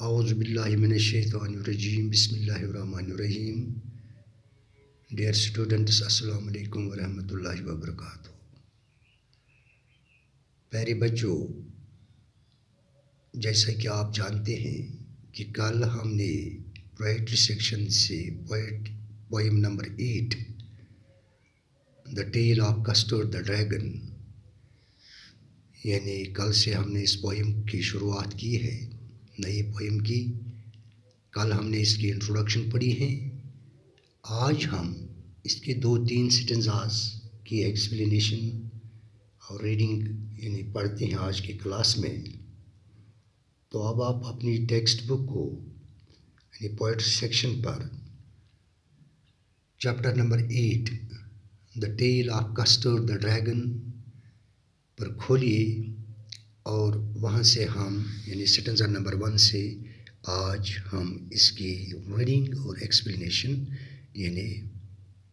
اعوذ باللہ من الشیطان الرجیم بسم اللہ الرحمن الرحیم. ڈیئر اسٹوڈنٹس، السلام علیکم ورحمۃ اللہ وبرکاتہ. پیارے بچوں، جیسا کہ آپ جانتے ہیں کہ کل ہم نے پوئٹری سیکشن سے poem number 8 the tale of Custard the dragon, یعنی کل سے ہم نے اس پوئم کی شروعات کی ہے، نئی پوئم کی. کل ہم نے اس کی انٹروڈکشن پڑھی ہے. آج ہم اس کے 2-3 سٹنزاز کی ایکسپلینیشن اور ریڈنگ یعنی پڑھتے ہیں آج کی کلاس میں. تو اب آپ اپنی ٹیکسٹ بک کو یعنی پوئٹری سیکشن پر chapter number 8 the tale of Custard the dragon پر کھولیے اور وہاں سے ہم یعنی سٹنزا نمبر 1 سے آج ہم اس کی ریڈنگ اور ایکسپلینیشن یعنی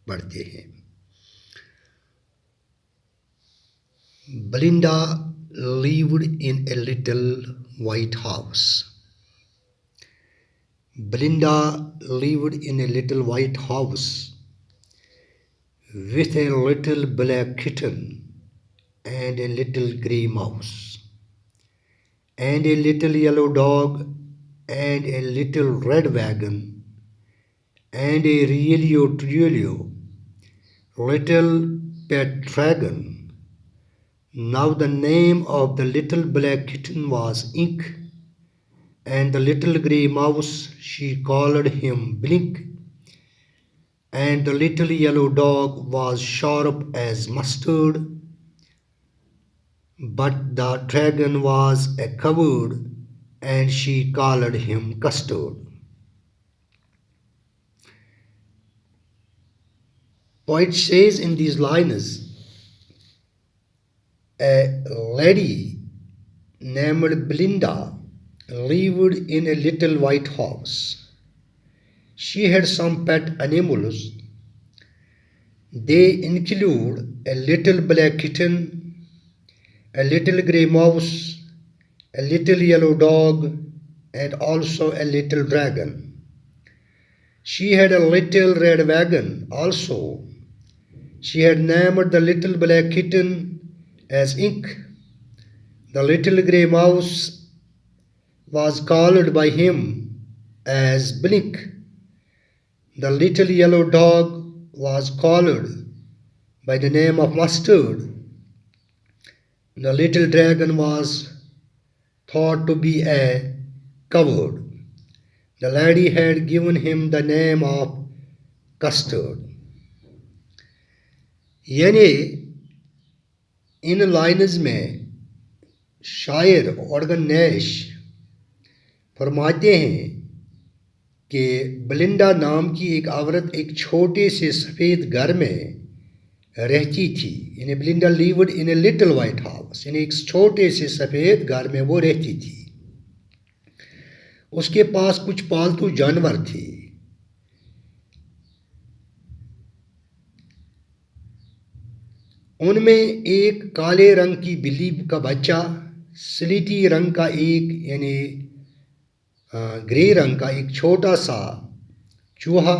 پڑھتے ہیں. بلنڈا lived in a little white house. Belinda lived in a little white house with a little black kitten and a little grey mouse and a little yellow dog and a little red wagon and a really little pet dragon. Now the name of the little black kitten was Ink, and the little grey mouse she called him Blink, and the little yellow dog was sharp as mustard, but the dragon was a coward, and she called him Custard. Poet says in these lines, a lady named Belinda lived in a little white house. She had some pet animals. They include a little black kitten, a little grey mouse, a little yellow dog, and also a little dragon. She had a little red wagon also. She had named the little black kitten as Ink. The little grey mouse was called by him as Blink. The little yellow dog was called by the name of Mustard. The little dragon was thought to be a coward. The lady had given him the name of Custard. یعنی ان lines میں شاعر organ نیش فرماتے ہیں کہ بلنڈا نام کی ایک عورت ایک چھوٹے سے سفید گھر میں رہتی تھی. یعنی Belinda lived in a little white house, یعنی ایک چھوٹے سے سفید گھر میں وہ رہتی تھی. اس کے پاس کچھ پالتو جانور تھے. ان میں ایک کالے رنگ کی بلی کا بچہ، سلیٹی رنگ کا ایک یعنی گرے رنگ کا ایک چھوٹا سا چوہا،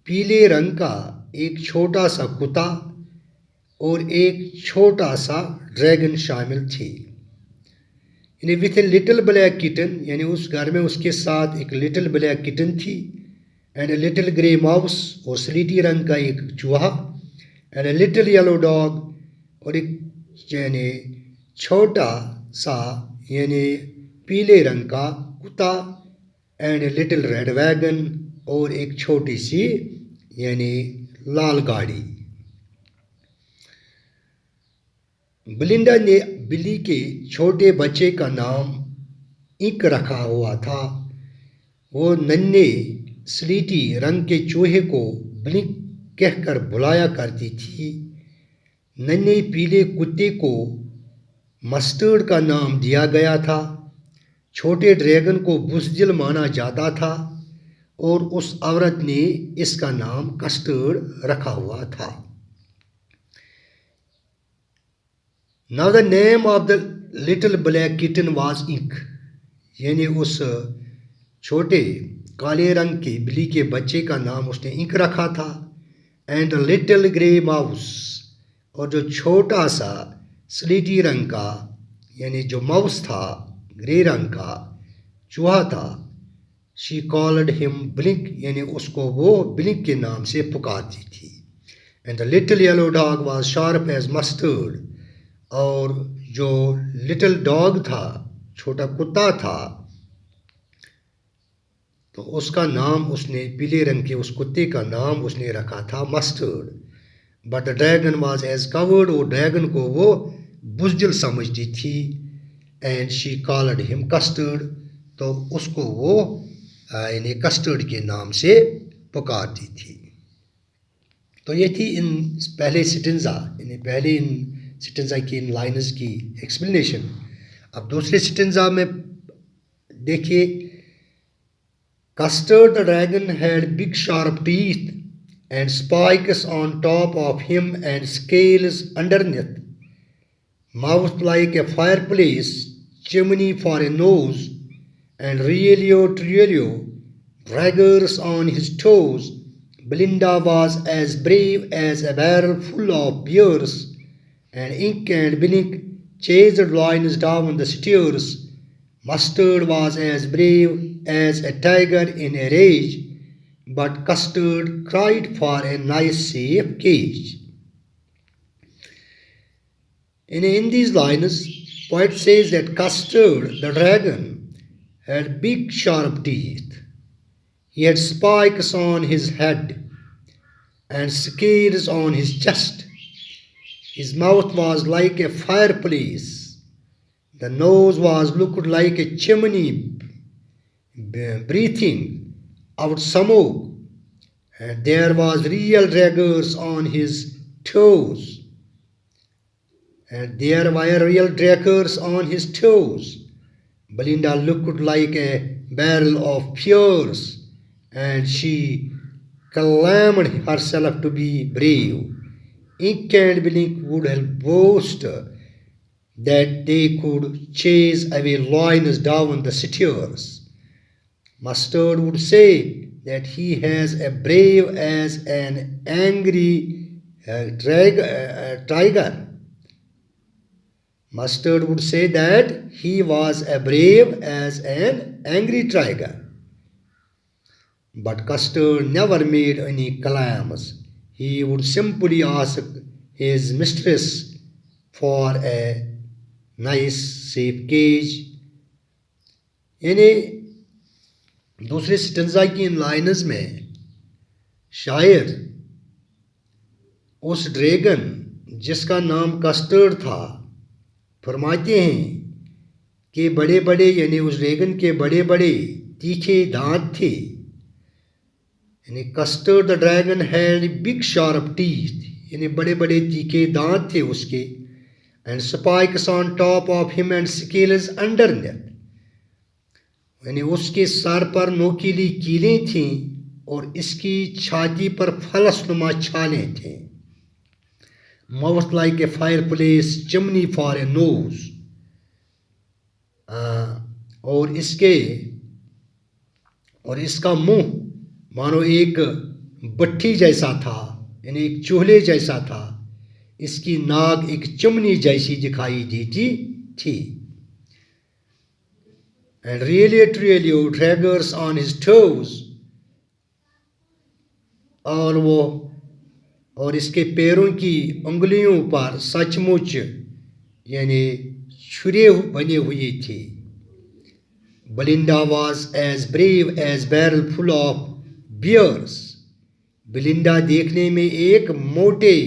پیلے رنگ کا ایک چھوٹا سا کتا اور ایک چھوٹا سا ڈریگن شامل تھے. یعنی وتھ اے لٹل بلیک کٹن، یعنی اس گھر میں اس کے ساتھ ایک لٹل بلیک کٹن تھی، and a little grey mouse اور سلیٹی رنگ کا ایک چوہا، and a little yellow dog اور ایک یعنی چھوٹا سا یعنی پیلے رنگ کا کتا، and a little red wagon اور ایک چھوٹی سی یعنی لال گاڑی. بلنڈا نے بلی کے چھوٹے بچے کا نام انک رکھا ہوا تھا. وہ ننھے سلیٹی رنگ کے چوہے کو بلنک کہہ کر بلایا کرتی تھی. ننھے پیلے کتے کو مسٹرڈ کا نام دیا گیا تھا. چھوٹے ڈریگن کو بزدل مانا جاتا تھا اور اس عورت نے اس کا نام کسٹرڈ رکھا ہوا تھا. Now the name of the little black kitten was Ink. یعنی اس چھوٹے کالے رنگ کے بلی کے بچے کا نام اس نے انک رکھا تھا. اینڈ لٹل گرے ماؤس، اور جو چھوٹا سا سلیٹی رنگ کا یعنی جو ماؤس تھا گرے رنگ کا چوہا تھا، شی کالڈ ہم بلنک، یعنی اس کو وہ بلنک کے نام سے پکارتی تھی. And the little yellow dog was sharp as mustard, اور جو لٹل ڈاگ تھا چھوٹا کتا تھا تو اس کا نام اس نے پیلے رنگ کے اس کتے کا نام اس نے رکھا تھا mustard. But the dragon was as coward, اور ڈریگن کو وہ بزدل سمجھتی تھی. And she called him Custard, تو اس کو وہ یعنی کسٹرڈ کے نام سے پکارتی تھی. تو یہ تھی ان پہلے سٹنزا، یعنی پہلے ان سٹنزا کی ان لائنز کی ایکسپلینیشن. اب دوسرے سٹنزا میں دیکھیے. Custard the dragon had big sharp teeth and spikes on top of him and scales underneath, mouth like a fireplace, chimney for a nose, and Rielio Trielio, daggers on his toes. Belinda was as brave as a barrel full of beers, and Ink and Blink chased lions down the stairs. Mustard was as brave as a tiger in a rage, but Custard cried for a nice safe cage. In these lines, poet says that Custard, the dragon, had big sharp teeth. He had spikes on his head and scales on his chest. His mouth was like a fireplace. The nose was looked like a chimney breathing out smoke, and there was real daggers on his toes. Belinda looked like a barrel of pears, and she claimed herself to be brave. Ink and Blink would have boasted that they could chase away lions down the stairs. Mustard would say that he has as brave as an angry tiger. Mustard would say that he was as brave as an angry tiger. But Custard never made any claims. He would simply ask his mistress for a nice safe cage. یعنی دوسرے سٹنزا کی ان lines میں شاعر اس dragon جس کا نام custard تھا فرماتے ہیں کہ بڑے بڑے یعنی اس ڈریگن کے بڑے بڑے تیکھے دانت تھے. یعنی Custard the dragon had big sharp teeth, یعنی بڑے بڑے تیکھے دانت تھے اس کے. And spikes on top of him and scales underneath. یعنی اس کے سر پر نوکیلی کیلیں تھیں اور اس کی چھاتی پر فلس نما چھالیں تھیں. Mouth like a fireplace, chimney for a nose. اور اس کا منہ مانو ایک بٹھی جیسا تھا، یعنی ایک چولہے جیسا تھا. اس کی ناک ایک چمنی جیسی دکھائی دیتی تھی. And really truly daggers on his toes. اور اس کے پیروں کی انگلیوں پر سچ مچ یعنی چھرے بنے ہوئے تھے. Belinda was as brave as barrel full of bears. بلنڈا دیکھنے میں ایک موٹے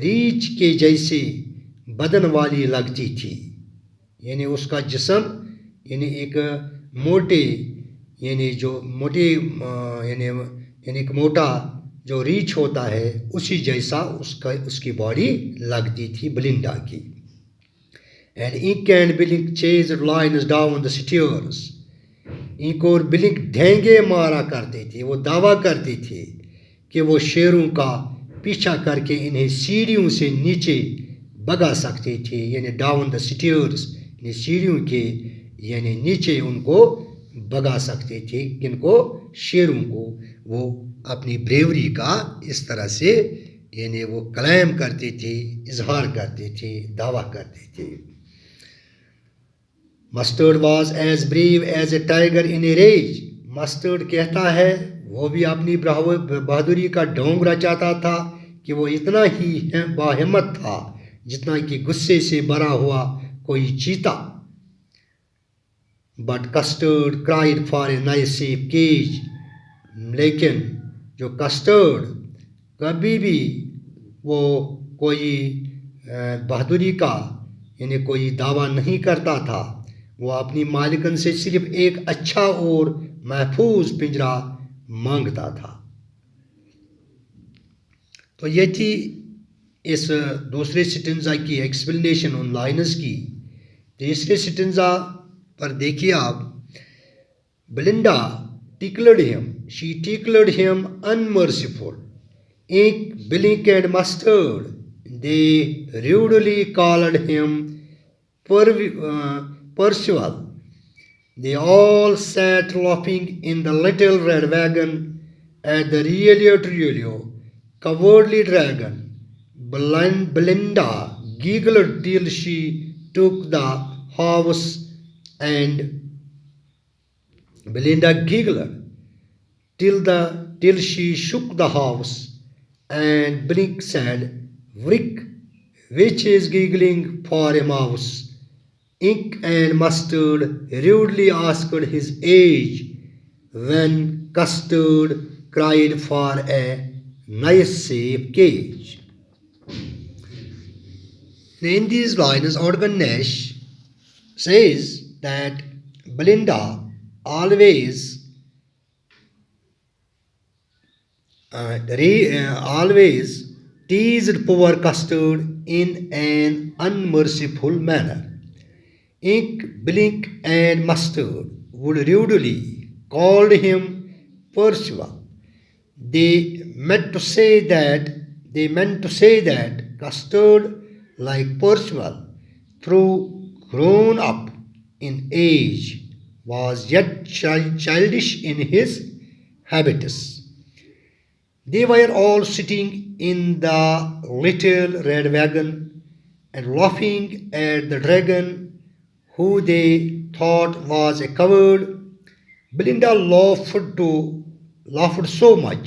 ریچھ کے جیسے بدن والی لگتی تھی. یعنی اس کا جسم یعنی ایک موٹے یعنی جو موٹے یعنی ایک موٹا جو ریچھ ہوتا ہے اسی جیسا اس کی باڈی لگتی تھی بلنڈا کی. And Ink and Blink chased lions down the stairs. Ink اور بلنک ڈھینگے مارا کرتے تھے. وہ دعویٰ کرتے تھے کہ وہ شیروں کا پیچھا کر کے انہیں سیڑھیوں سے نیچے بگا سکتے تھے. یعنی ڈاؤن دا سٹیئرس، یعنی سیڑھیوں کے یعنی نیچے ان کو بگا سکتے تھے، کن کو؟ شیروں کو۔ وہ اپنی بریوری کا اس طرح سے یعنی وہ کلیم کرتے تھے، اظہار کرتے تھے، دعویٰ کرتے تھے۔ Mustard was as brave as a tiger in a raise, mustard کہتا ہے وہ بھی اپنی بہادری کا ڈھونگ رچاتا تھا کہ وہ اتنا ہی باہمت تھا جتنا کہ غصے سے بھرا ہوا کوئی چیتا۔ But Custard cried for a nice safe cage, لیکن جو کسٹرڈ کبھی بھی وہ کوئی بہادری کا یعنی کوئی دعویٰ نہیں کرتا تھا، وہ اپنی مالکن سے صرف ایک اچھا اور محفوظ پنجرا مانگتا تھا۔ تو یہ تھی اس دوسرے سٹنزا کی ایکسپلینیشن ان لائنز کی۔ تیسرے سٹنزا پر دیکھیے آپ، بلنڈا tickled him, she tickled him unmerciful, ink, blink and mustard, they rudely called him Percival. They all sat laughing in the little red wagon at the Rialto cowardly dragon. Belinda giggled till she took the house, and Belinda giggled till she shook the house, and Blink said, "Wick, which is giggling for a mouse?" Ink and Mustard rudely asked his age, when Custard cried for a nice safe cage. In these lines, Ogden Nash says that Belinda always teased poor Custard in an unmerciful manner. Ink, Blink and Mustard would rudely call him Percival. They meant to say that Custard, like Percival, though grown up in age, was yet childish in his habits. They were all sitting in the little red wagon and laughing at the dragon, who they thought was a coward. Belinda laughed so much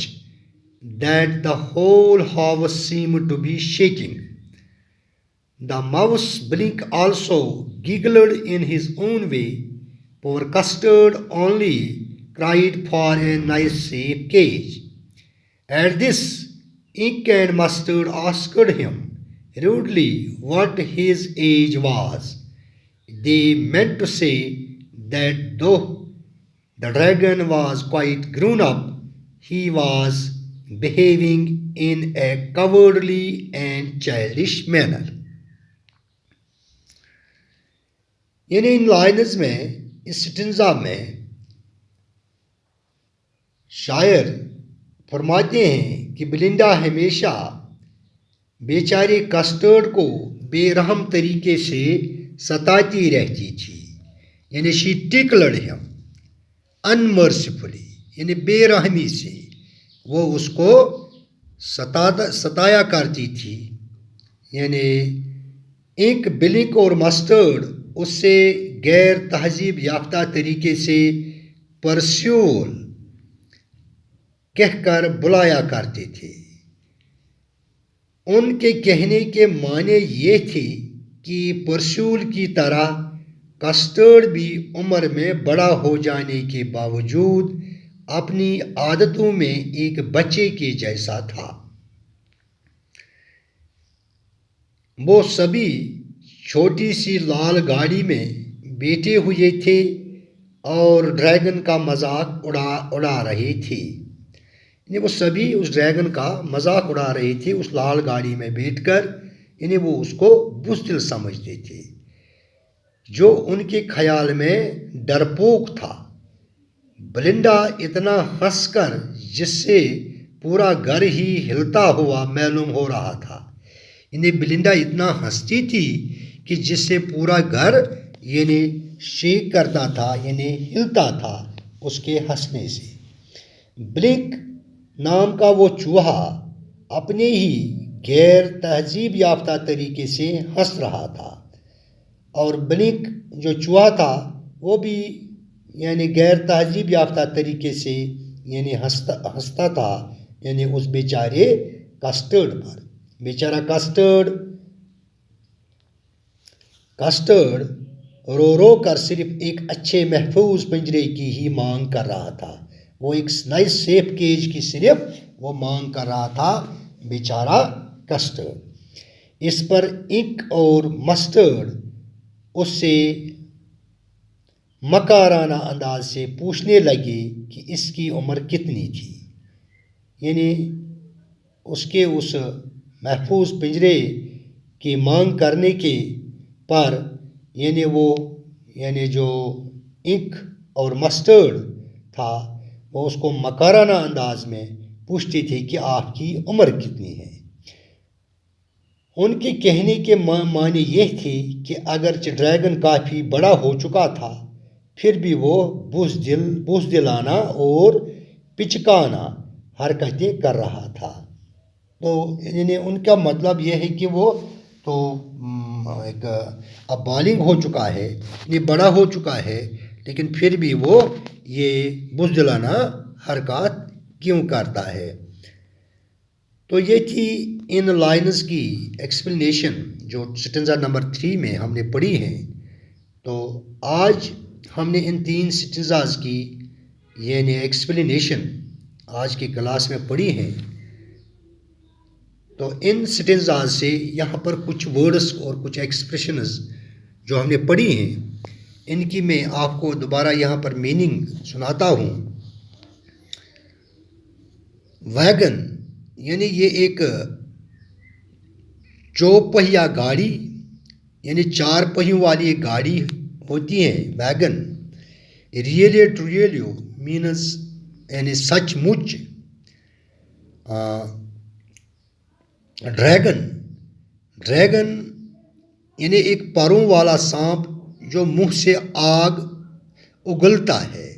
that the whole house seemed to be shaking. The mouse Blink also giggled in his own way. Poor Custard only cried for a nice safe cage. At this, Ink and Mustard asked him rudely what his age was. They meant to say that though the dragon was quite grown up, he was behaving in a cowardly and childish manner. یعنی ان lines میں، اس سٹنزا میں شاعر فرماتے ہیں کہ بلنڈا ہمیشہ بیچارے custard کو بے رحم طریقے سے ستاتی رہتی تھی، یعنی شی ٹکلڈ ہم انمرسیفلی، یعنی بے رحمی سے وہ اس کو ستایا کرتی تھی۔ یعنی انک، بلنک اور مسٹرڈ اس سے غیر تہذیب یافتہ طریقے سے پرسیول کہہ کر بلایا کرتے تھے۔ ان کے کہنے کے معنی یہ تھی کہ پرسیول کی طرح کسٹرڈ بھی عمر میں بڑا ہو جانے کے باوجود اپنی عادتوں میں ایک بچے کے جیسا تھا۔ وہ سبھی چھوٹی سی لال گاڑی میں بیٹھے ہوئے تھے اور ڈریگن کا مذاق اڑا رہے تھے۔ یعنی وہ سبھی اس ڈریگن کا مذاق اڑا رہے تھے اس لال گاڑی میں بیٹھ کر، یعنی وہ اس کو بزدل سمجھتے تھے، جو ان کے خیال میں ڈرپوک تھا۔ بلنڈا اتنا ہنس کر جس سے پورا گھر ہی ہلتا ہوا معلوم ہو رہا تھا، یعنی بلنڈا اتنا ہنستی تھی کہ جس سے پورا گھر یعنی شیک کرتا تھا یعنی ہلتا تھا اس کے ہنسنے سے۔ بلنک نام کا وہ چوہا اپنے ہی غیر تہذیب یافتہ طریقے سے ہنس رہا تھا، اور بلنک جو چوہا تھا وہ بھی یعنی غیر تہذیب یافتہ طریقے سے یعنی ہنستا تھا یعنی اس بیچارے کسٹرڈ پر۔ بیچارہ کسٹرڈ رو رو کر صرف ایک اچھے محفوظ پنجرے کی ہی مانگ کر رہا تھا، وہ ایک نائس سیف کیج کی صرف وہ مانگ کر رہا تھا بیچارہ کسٹرڈ۔ اس پر انک اور مسٹرڈ اس سے مکارانہ انداز سے پوچھنے لگے کہ اس کی عمر کتنی تھی، یعنی اس کے اس محفوظ پنجرے کی مانگ کرنے کے پر یعنی وہ یعنی جو انک اور مسٹرڈ تھا وہ اس کو مکارانہ انداز میں پوچھتے تھے کہ آپ کی عمر کتنی ہے۔ ان کے کہنے کے معنی یہ تھے کہ اگرچہ ڈریگن کافی بڑا ہو چکا تھا پھر بھی وہ بزدلانہ اور پچکانہ حرکتیں کر رہا تھا۔ تو یعنی ان کا مطلب یہ ہے کہ وہ تو ایک اب بالغ ہو چکا ہے، یہ بڑا ہو چکا ہے، لیکن پھر بھی وہ یہ بزدلانہ حرکات کیوں کرتا ہے۔ تو یہ تھی ان لائنز کی ایکسپلینیشن جو سٹنزا نمبر 3 میں ہم نے پڑھی ہیں۔ تو آج ہم نے ان 3 سٹنزاز کی یعنی ایکسپلینیشن آج کی کلاس میں پڑھی ہیں۔ تو ان سٹنزاز سے یہاں پر کچھ ورڈز اور کچھ ایکسپریشنز جو ہم نے پڑھی ہیں ان کی میں آپ کو دوبارہ یہاں پر میننگ سناتا ہوں۔ ویگن یعنی یہ ایک چوپہیا گاڑی یعنی 4 پہیوں والی ایک گاڑی ہوتی ہے ویگن۔ ریئلی ٹریلیو مینز یعنی سچ مچ۔ ڈریگن یعنی ایک پروں والا سانپ جو منہ سے آگ اگلتا ہے،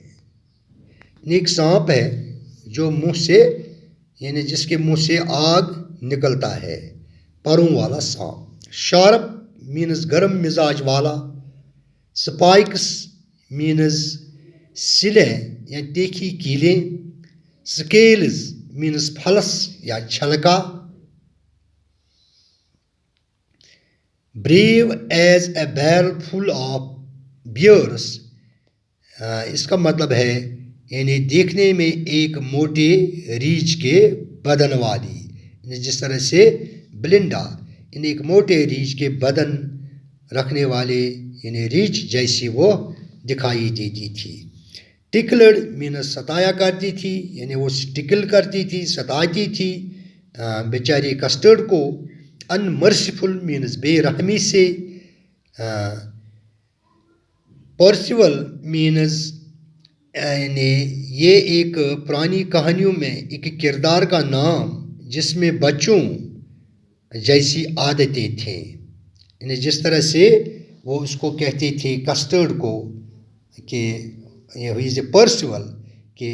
یعنی ایک سانپ ہے جو منہ سے یعنی جس کے منہ سے آگ نکلتا ہے، پروں والا سانپ۔ شارپ مینز گرم مزاج والا۔ سپائکس مینز سلیں یا تیکھی کیلیں۔ سکیلز مینز پھلس یا چھلکا۔ Brave as a barrel full of bears, اس کا مطلب ہے یعنی دیکھنے میں ایک موٹے ریچھ کے بدن والی، یعنی جس طرح سے بلنڈا یعنی ایک موٹے ریچھ کے بدن رکھنے والے یعنی ریچھ جیسی وہ دکھائی دیتی تھی۔ ٹکلڈ مینز ستایا کرتی تھی، یعنی وہ ٹکل کرتی تھی، ستاتی تھی بیچاری کسٹرڈ کو۔ انمرسیفل مینز بے رحمی سے۔ پرسیول مینز یعنی یہ ایک پرانی کہانیوں میں ایک کردار کا نام جس میں بچوں جیسی عادتیں تھیں، یعنی جس طرح سے وہ اس کو کہتے تھے کسٹرڈ کو کہ یہ پرسیول کہ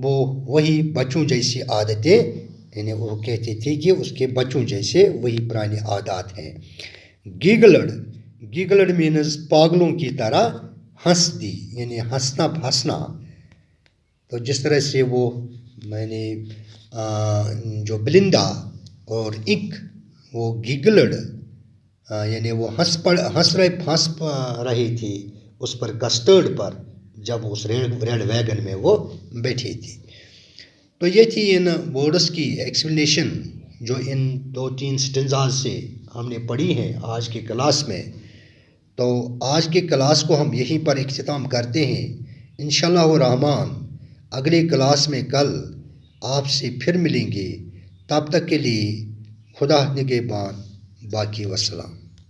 وہ وہی بچوں جیسی عادتیں یعنی وہ کہتے تھے کہ اس کے بچوں جیسے وہی پرانی عادات ہیں۔ گیگلڈ مینز پاگلوں کی طرح ہنس دی، یعنی ہنسنا۔ تو جس طرح سے وہ میں نے جو بلنڈا اور انک وہ گیگلڈ یعنی وہ ہنس رہے تھے اس پر کسٹرڈ پر جب اس ریڈ ویگن میں وہ بیٹھے تھے۔ تو یہ تھی ان ورڈز کی ایکسپلینیشن جو ان 2-3 سٹنزاز سے ہم نے پڑھی ہیں آج کی کلاس میں۔ تو آج کی کلاس کو ہم یہیں پر اختتام کرتے ہیں۔ انشاءاللہ الرحمن اگلی کلاس میں کل آپ سے پھر ملیں گے، تب تک کے لیے خدا نگہبان، باقی وسلام۔